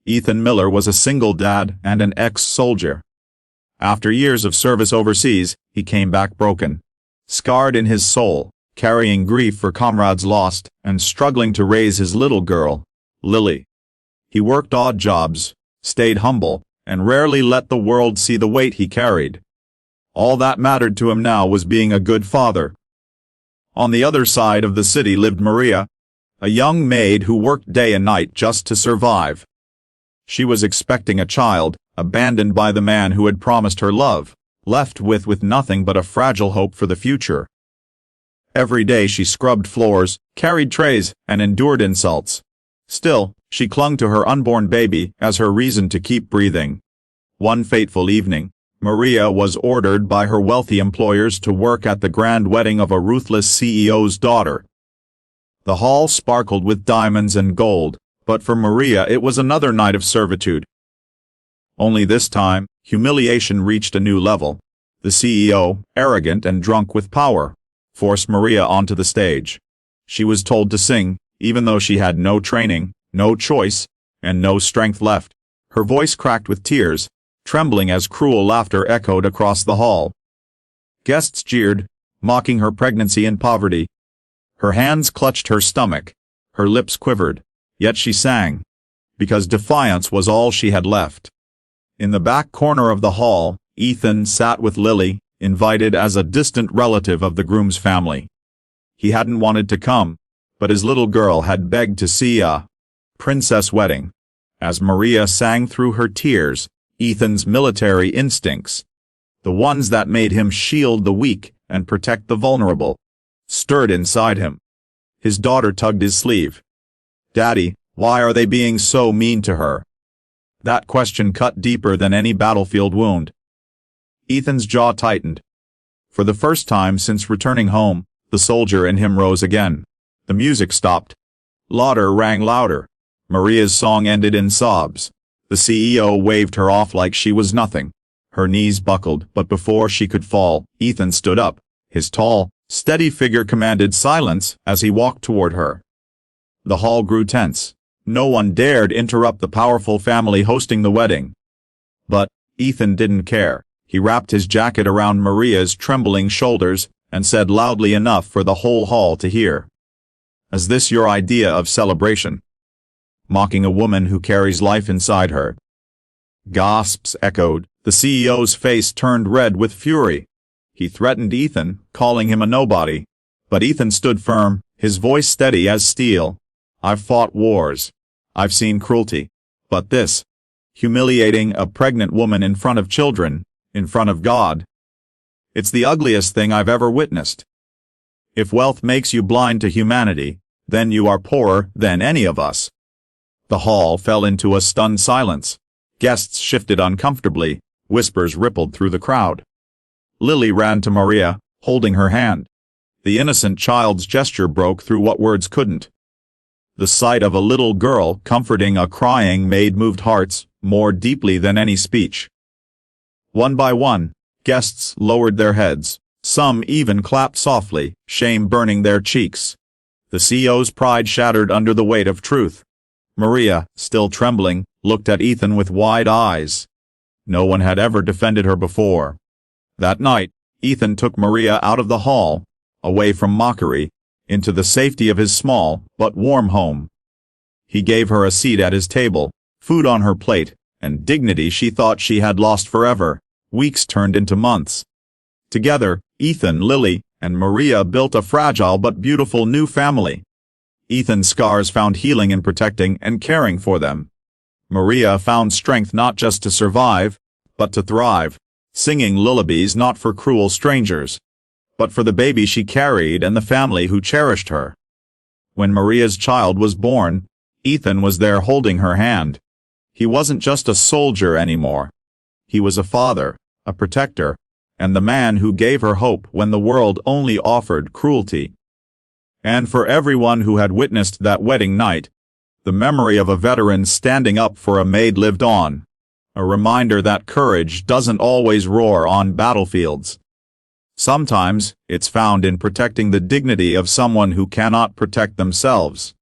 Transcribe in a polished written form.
Ethan Miller was a single dad and an ex-soldier. After years of service overseas, he came back broken, scarred in his soul, carrying grief for comrades lost, and struggling to raise his little girl, Lily. He worked odd jobs, stayed humble, and rarely let the world see the weight he carried. All that mattered to him now was being a good father. On the other side of the city lived Maria, a young maid who worked day and night just to survive. She was expecting a child, abandoned by the man who had promised her love, left with nothing but a fragile hope for the future. Every day she scrubbed floors, carried trays, and endured insults. Still, she clung to her unborn baby as her reason to keep breathing. One fateful evening, Maria was ordered by her wealthy employers to work at the grand wedding of a ruthless CEO's daughter. The hall sparkled with diamonds and gold, but for Maria it was another night of servitude. Only this time, humiliation reached a new level. The CEO, arrogant and drunk with power, forced Maria onto the stage. She was told to sing, even though she had no training, no choice, and no strength left. Her voice cracked with tears, trembling as cruel laughter echoed across the hall. Guests jeered, mocking her pregnancy and poverty. Her hands clutched her stomach, her lips quivered, yet she sang, because defiance was all she had left. In the back corner of the hall, Ethan sat with Lily, invited as a distant relative of the groom's family. He hadn't wanted to come, but his little girl had begged to see a princess wedding. As Maria sang through her tears, Ethan's military instincts, the ones that made him shield the weak and protect the vulnerable, stirred inside him. His daughter tugged his sleeve. "Daddy, why are they being so mean to her?" That question cut deeper than any battlefield wound. Ethan's jaw tightened. For the first time since returning home, the soldier in him rose again. The music stopped. Laughter rang louder. Maria's song ended in sobs. The CEO waved her off like she was nothing. Her knees buckled, but before she could fall, Ethan stood up. His tall, steady figure commanded silence as he walked toward her. The hall grew tense. No one dared interrupt the powerful family hosting the wedding. But Ethan didn't care. He wrapped his jacket around Maria's trembling shoulders and said loudly enough for the whole hall to hear, "Is this your idea of celebration? Mocking a woman who carries life inside her?" Gasps echoed. The CEO's face turned red with fury. He threatened Ethan, calling him a nobody. But Ethan stood firm, his voice steady as steel. "I've fought wars. I've seen cruelty. But this, humiliating a pregnant woman in front of children, in front of God, it's the ugliest thing I've ever witnessed. If wealth makes you blind to humanity, then you are poorer than any of us." The hall fell into a stunned silence. Guests shifted uncomfortably, whispers rippled through the crowd. Lily ran to Maria, holding her hand. The innocent child's gesture broke through what words couldn't. The sight of a little girl comforting a crying maid moved hearts more deeply than any speech. One by one, guests lowered their heads. Some even clapped softly, shame burning their cheeks. The CEO's pride shattered under the weight of truth. Maria, still trembling, looked at Ethan with wide eyes. No one had ever defended her before. That night, Ethan took Maria out of the hall, away from mockery, into the safety of his small but warm home. He gave her a seat at his table, food on her plate, and dignity she thought she had lost forever. Weeks turned into months. Together, Ethan, Lily, and Maria built a fragile but beautiful new family. Ethan's scars found healing in protecting and caring for them. Maria found strength not just to survive, but to thrive, singing lullabies not for cruel strangers, but for the baby she carried and the family who cherished her. When Maria's child was born, Ethan was there holding her hand. He wasn't just a soldier anymore. He was a father, a protector, and the man who gave her hope when the world only offered cruelty. And for everyone who had witnessed that wedding night, the memory of a veteran standing up for a maid lived on, a reminder that courage doesn't always roar on battlefields. Sometimes, it's found in protecting the dignity of someone who cannot protect themselves.